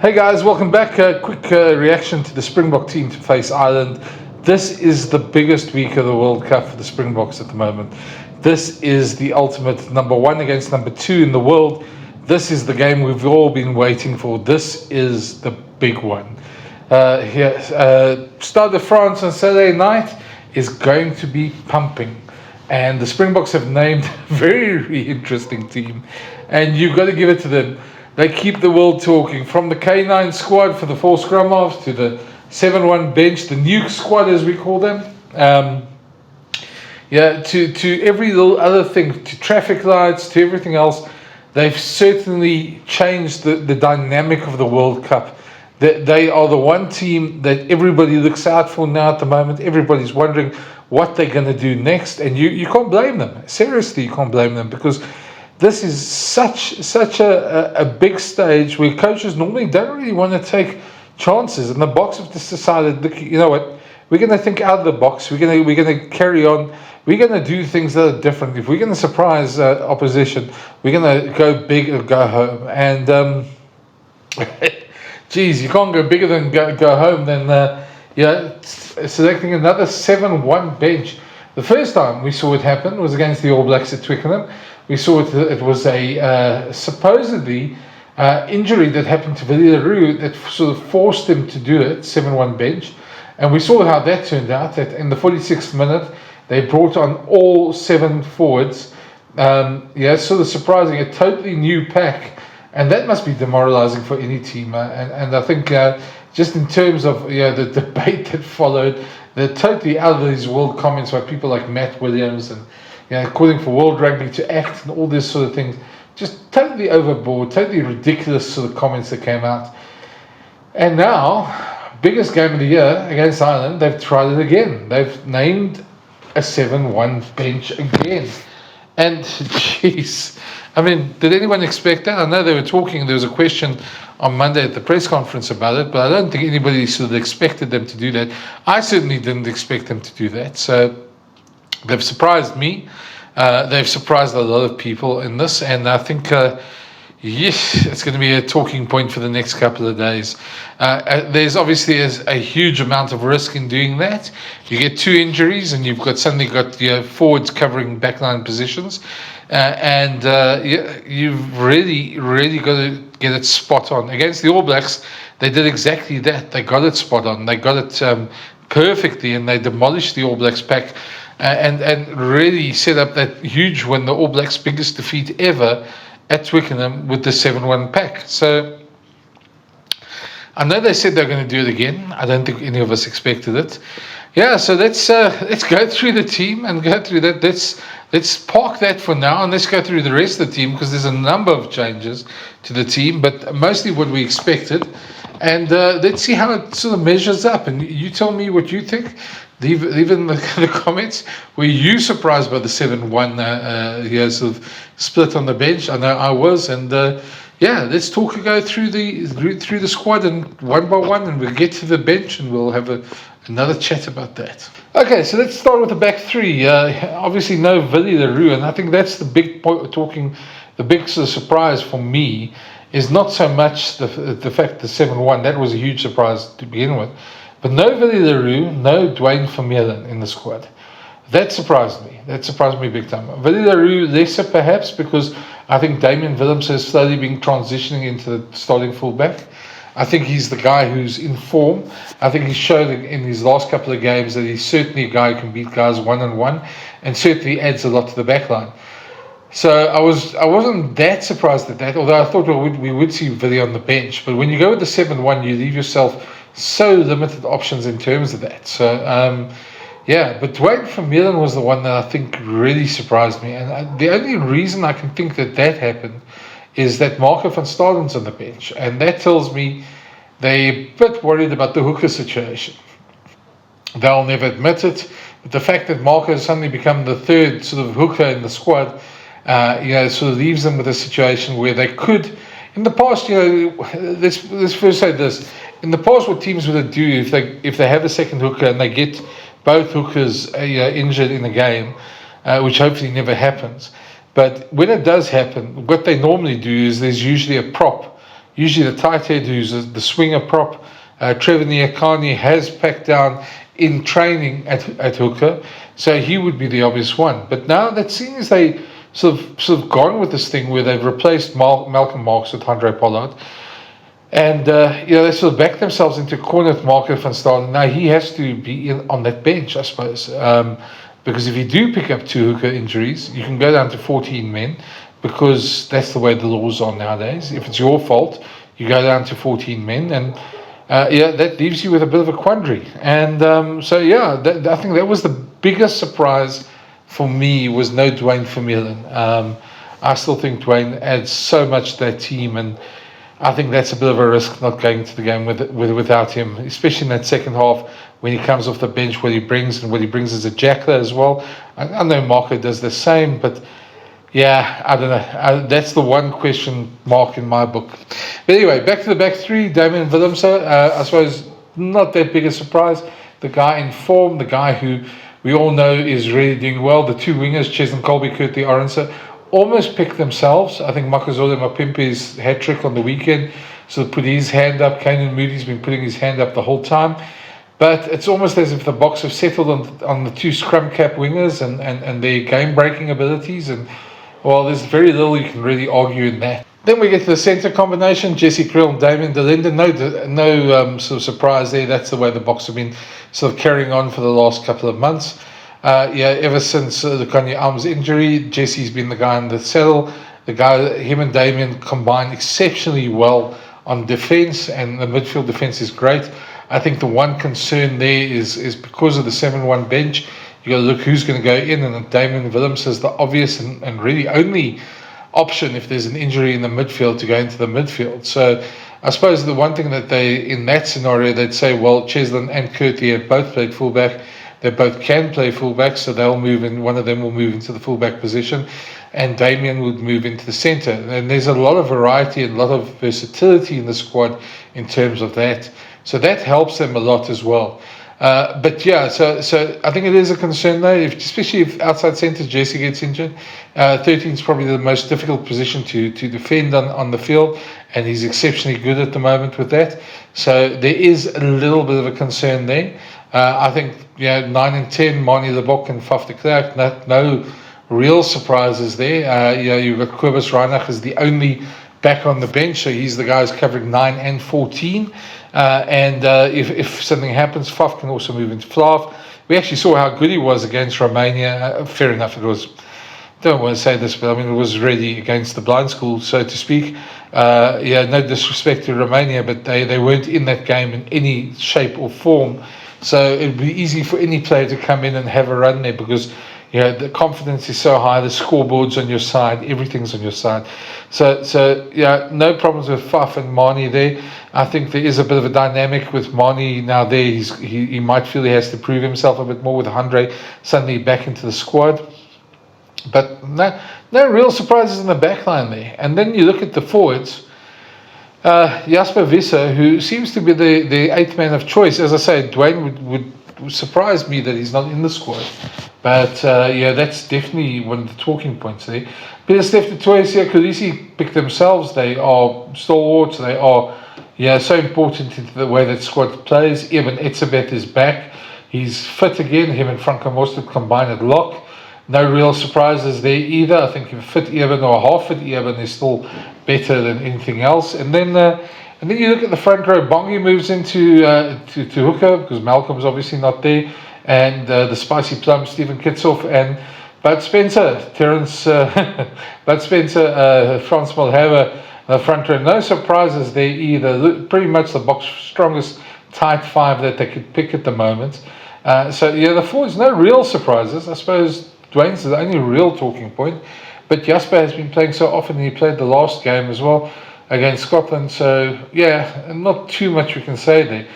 Hey guys, welcome back. A quick reaction to the Springbok team to face Ireland. This is the biggest week of the World Cup for the Springboks at the moment. This is the ultimate number one against number two in the world. This is the game we've all been waiting for. This is the big one. Stade de France on Saturday night is going to be pumping. And the Springboks have named a very interesting team. And you've got to give it to them. They keep the world talking, from the K9 squad for the four scrum halves to the 7-1 bench, the nuke squad as we call them. To every little other thing, to traffic lights, to everything else. They've certainly changed the dynamic of the World Cup. They are the one team that everybody looks out for now at the moment. Everybody's wondering what they're going to do next. And you can't blame them. Seriously, you can't blame them, because this is such a big stage where coaches normally don't really want to take chances, and the Boks have just decided, look, you know what, we're going to think out of the box. We're going to carry on. We're going to do things that are different. If we're going to surprise opposition, we're going to go big or go home. And geez, you can't go bigger than go home than selecting another 7-1 bench. The first time we saw it happen was against the All Blacks at Twickenham. We saw it was a supposedly injury that happened to Villiers Leroux that sort of forced him to do it, 7-1 bench. And we saw how that turned out, that in the 46th minute, they brought on all 7 forwards. Sort of surprising, a totally new pack. And that must be demoralising for any team. And I think just in terms of the debate that followed, they're totally out of these world comments by people like Matt Williams and calling for World Rugby to act and all these sort of things. Just totally overboard, totally ridiculous sort of comments that came out. And now, biggest game of the year against Ireland, they've tried it again. They've named a 7-1 bench again. And jeez, I mean, did anyone expect that? I know they were talking, there was a question on Monday at the press conference about it, but I don't think anybody sort of expected them to do that. I certainly didn't expect them to do that. So they've surprised me. They've surprised a lot of people in this, and I think it's going to be a talking point for the next couple of days. There's obviously a huge amount of risk in doing that. You get 2 injuries, and you've suddenly got forwards covering backline positions, you've really got to get it spot on. Against the All Blacks, they did exactly that. They got it spot on. They got it perfectly, and they demolished the All Blacks pack. And really set up that huge win, the All Blacks' biggest defeat ever at Twickenham with the 7-1 pack. So I know they said they're going to do it again. I don't think any of us expected it. Yeah, so let's go through the team and go through that. Let's park that for now, and let's go through the rest of the team, because there's a number of changes to the team, but mostly what we expected. And let's see how it sort of measures up. And you tell me what you think. Leave in the comments. Were you surprised by the 7-1 sort of split on the bench? I know I was. And let's go through the squad and one by one, and we'll get to the bench and we'll have another chat about that. Okay, so let's start with the back three. Obviously, no Villiers Leroux, and I think that's the big point. The big sort of surprise for me is not so much the fact the 7-1. That was a huge surprise to begin with. But no Villiers Leroux, no Dwayne Vermeulen in the squad. That surprised me. That surprised me big time. Villiers Leroux lesser perhaps, because I think Damian Willems has slowly been transitioning into the starting fullback. I think he's the guy who's in form. I think he's shown in his last couple of games that he's certainly a guy who can beat guys one-on-one, and certainly adds a lot to the back line. So I wasn't that surprised at that, although I thought we would see Villiers on the bench. But when you go with the 7-1, you leave yourself so limited options in terms of that. So but Dwayne Vermeulen was the one that I think really surprised me, and the only reason I can think that happened is that Marco van Staden's on the bench, and that tells me they're a bit worried about the hooker situation. They'll never admit it, but the fact that Marco has suddenly become the third sort of hooker in the squad, sort of leaves them with a situation where they could. In the past, let's first say this. In the past, what teams would do if they have a second hooker and they get both hookers injured in a game, which hopefully never happens. But when it does happen, what they normally do is there's usually a prop usually the tight head who's the swinger prop. Trevor Nyakani has packed down in training at hooker, so he would be the obvious one. But now that seems they sort of gone with this thing where they've replaced Malcolm Marx with Andre Pollard. And they sort of back themselves into a corner with Marco van Staden. Now he has to be on that bench, I suppose, because if you do pick up 2 hooker injuries, you can go down to 14 men, because that's the way the laws are nowadays. If it's your fault, you go down to 14 men, and that leaves you with a bit of a quandary. And I think that was the biggest surprise for me, was no Dwayne Vermeulen. I still think Dwayne adds so much to that team, and I think that's a bit of a risk not going to the game without him, especially in that second half when he comes off the bench. What he brings as a jackler as well. I know Marco does the same, but yeah, I don't know. That's the one question mark in my book. But anyway, back to the back three. Damian Willemse, I suppose not that big a surprise. The guy in form, the guy who we all know is really doing well. The 2 wingers, Cheslin Colby, Kurt Arendse, almost picked themselves. I think Makazole Mapimpe's hat-trick on the weekend sort of put his hand up. Kanan Moody's been putting his hand up the whole time. But it's almost as if the Boks have settled on the 2 scrum cap wingers and their game-breaking abilities. And, well, there's very little you can really argue in that. Then we get to the centre combination, Jesse Kriel and Damien de Linde. No sort of surprise there. That's the way the Boks have been sort of carrying on for the last couple of months. Ever since the Kanye Arms injury, Jesse's been the guy in the saddle. Him and Damien combine exceptionally well on defence, and the midfield defence is great. I think the one concern there is because of the 7-1 bench, you got to look who's going to go in, and Damian Willemse is the obvious and really only option if there's an injury in the midfield to go into the midfield. So I suppose the one thing that in that scenario, they'd say, well, Cheslin and Kurtie have both played fullback. They both can play fullback, so they'll move in. One of them will move into the fullback position, and Damien would move into the centre. And there's a lot of variety and a lot of versatility in the squad in terms of that. So that helps them a lot as well. So I think it is a concern though, especially if outside centre Jesse gets injured. 13 is probably the most difficult position to defend on the field, and he's exceptionally good at the moment with that. So there is a little bit of a concern there. I think 9 and 10, Mani Lebok and Faf de Klerk, no real surprises there. You've got Kobus Reinach as the only back on the bench, so he's the guy who's covering 9 and 14. If something happens, Faf can also move into Flav. We actually saw how good he was against Romania. Fair enough, it was, don't want to say this, but I mean, it was really against the blind school, so to speak. No disrespect to Romania, but they weren't in that game in any shape or form. So it'd be easy for any player to come in and have a run there, because the confidence is so high, the scoreboard's on your side, everything's on your side. So no problems with Faf and Mani there. I think there is a bit of a dynamic with Mani now there. He might feel he has to prove himself a bit more with Andre suddenly back into the squad. But no real surprises in the back line there. And then you look at the forwards. Jasper Visser, who seems to be the 8th man of choice. As I say, Dwayne would surprise me that he's not in the squad. But that's definitely one of the talking points there. Peter Steph du Toit, Khaleesi picked themselves. They are stalwarts. They are so important into the way that squad plays. Eben Etzebeth is back. He's fit again. Him and Franco Mostert combined at lock. No real surprises there either. I think if fit Eben or half fit Eben is still better than anything else. And then you look at the front row. Bongi moves into to hooker because Malcolm's obviously not there, and the spicy plum Stephen Kitsoff and Bud Spencer, Terence Bud Spencer, Frans Malherbe, the front row. No surprises there either. Pretty much the Boks strongest tight 5 that they could pick at the moment. The forwards, no real surprises. I suppose Dwayne's the only real talking point. But Jasper has been playing so often, and he played the last game as well against Scotland. So, not too much we can say there.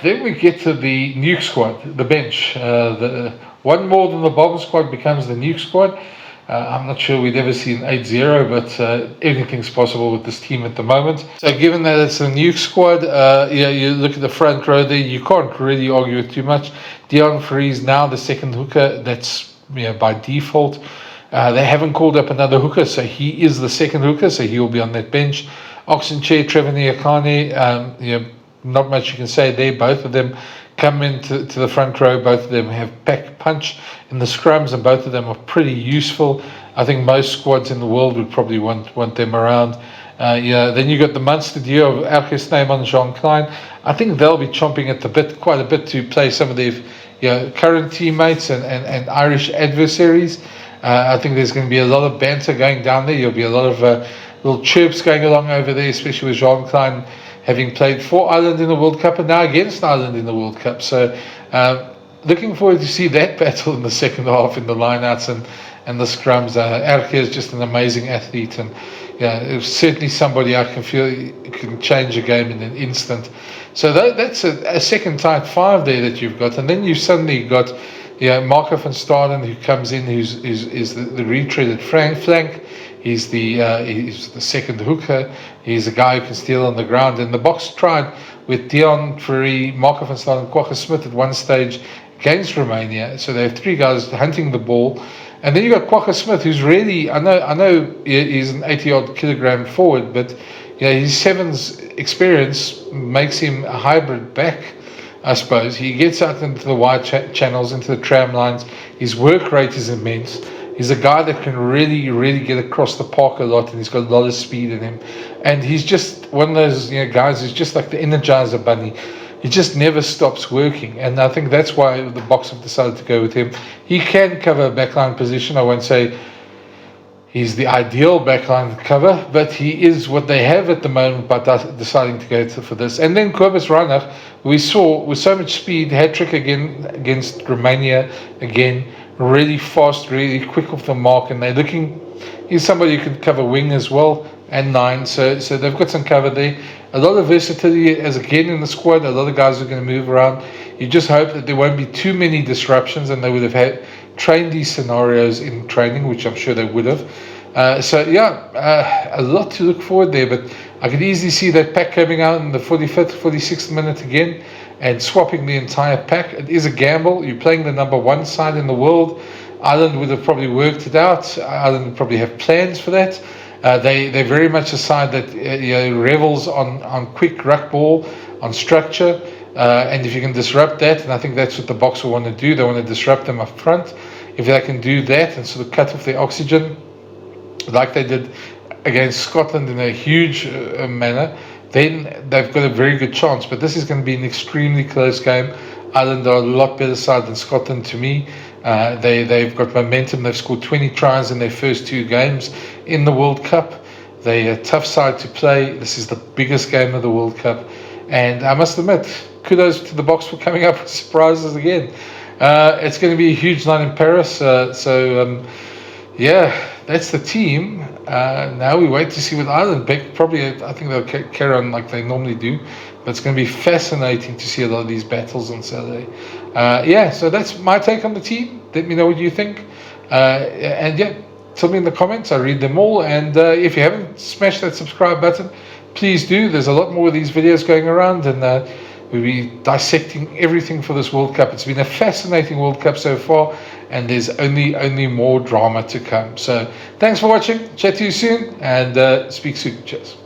Then we get to the nuke squad, the bench. The one more than the bomb squad becomes the nuke squad. I'm not sure we'd ever see an 8-0, but anything's possible with this team at the moment. So given that it's a nuke squad, you look at the front row there, you can't really argue with too much. Dion Fries now the second hooker. That's by default. They haven't called up another hooker, so he is the second hooker, so he will be on that bench. Oxen Chair, Trevor Niakane, not much you can say there. Both of them come into the front row. Both of them have pack punch in the scrums, and both of them are pretty useful. I think most squads in the world would probably want them around. Then you got the Munster duo of Elke Snyman and Jean Klein. I think they'll be chomping at the bit quite a bit to play some of their current teammates and Irish adversaries. I think there's going to be a lot of banter going down there. There'll be a lot of little chirps going along over there, especially with Jean Klein having played for Ireland in the World Cup and now against Ireland in the World Cup. So looking forward to see that battle in the second half in the lineouts and the scrums. Erke is just an amazing athlete, and it's certainly somebody I can feel can change a game in an instant. So that's a second tight five there that you've got, and then you suddenly got Marco van Staden, who comes in, who's the retreaded flank. He's the second hooker. He's a guy who can steal on the ground. And the Boks tried with Dion Fourie, Marco van Staden, and Kwagga Smith at one stage against Romania. So they have three guys hunting the ball. And then you got Kwagga Smith, who's really, I know he's an 80-odd kilogram forward, but his sevens experience makes him a hybrid back, I suppose. He gets out into the wide channels, into the tram lines. His work rate is immense. He's a guy that can really, really get across the park a lot, and he's got a lot of speed in him. And he's just one of those guys who's just like the Energizer Bunny. He just never stops working, and I think that's why the Boks have decided to go with him. He can cover a backline position. I won't say he's the ideal backline cover, but he is what they have at the moment by deciding to go for this. And then Kobus Reinach, we saw with so much speed, hat-trick again against Romania, again, really fast, really quick off the mark, and they're looking, he's somebody who can cover wing as well, and nine, so they've got some cover there. A lot of versatility as again in the squad. A lot of guys are going to move around. You just hope that there won't be too many disruptions, and they would have trained these scenarios in training, which I'm sure they would have. A lot to look forward there, but I could easily see that pack coming out in the 45th, 46th minute again and swapping the entire pack. It is a gamble. You're playing the number one side in the world. Ireland would have probably worked it out. Ireland would probably have plans for that. They're very much a side that revels on quick ruck ball, on structure, and if you can disrupt that, and I think that's what the Boks will want to do. They want to disrupt them up front. If they can do that and sort of cut off their oxygen, like they did against Scotland in a huge manner, then they've got a very good chance. But this is going to be an extremely close game. Ireland are a lot better side than Scotland to me. They've got momentum. They've scored 20 tries in their first two games in the World Cup. They're a tough side to play. This is the biggest game of the World Cup. And I must admit, kudos to the Boks for coming up with surprises again. It's going to be a huge night in Paris. That's the team. Now we wait to see what Ireland pick. Probably, I think they'll carry on like they normally do. But it's going to be fascinating to see a lot of these battles on Saturday. So that's my take on the team. Let me know what you think. Tell me in the comments. I read them all. And if you haven't smashed that subscribe button, please do. There's a lot more of these videos going around, and we'll be dissecting everything for this World Cup. It's been a fascinating World Cup so far, and there's only more drama to come. So thanks for watching. Chat to you soon, and speak soon. Cheers.